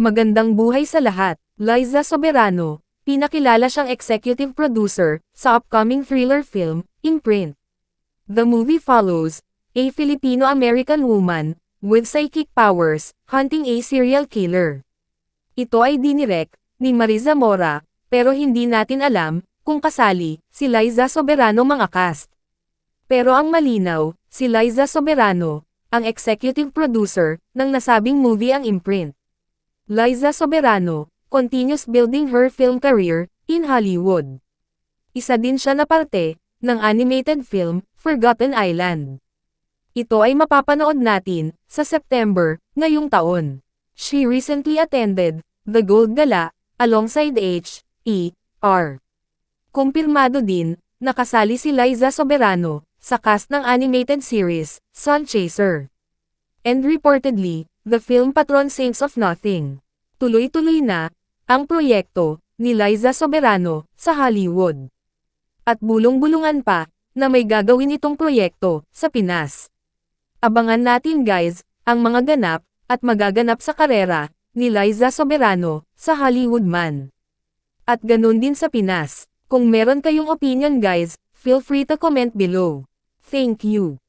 Magandang buhay sa lahat. Liza Soberano, pinakilala siyang executive producer sa upcoming thriller film, Imprint. The movie follows a Filipino-American woman with psychic powers hunting a serial killer. Ito ay dinirek ni Mariza Mora, pero hindi natin alam kung kasali si Liza Soberano mga cast. Pero ang malinaw, si Liza Soberano, ang executive producer ng nasabing movie ang Imprint. Liza Soberano continues building her film career in Hollywood. Isa din siya na parte ng animated film, Forgotten Island. Ito ay mapapanood natin sa September ngayong taon. She recently attended the Gold Gala alongside H.E.R. Kumpirmado din na kasali si Liza Soberano sa cast ng animated series, Sun Chaser. And reportedly, the film Patron Saints of Nothing. Tuloy-tuloy na ang proyekto ni Liza Soberano sa Hollywood. At bulong-bulungan pa na may gagawin itong proyekto sa Pinas. Abangan natin guys ang mga ganap at magaganap sa karera ni Liza Soberano sa Hollywood man. At ganun din sa Pinas. Kung meron kayong opinion guys, feel free to comment below. Thank you.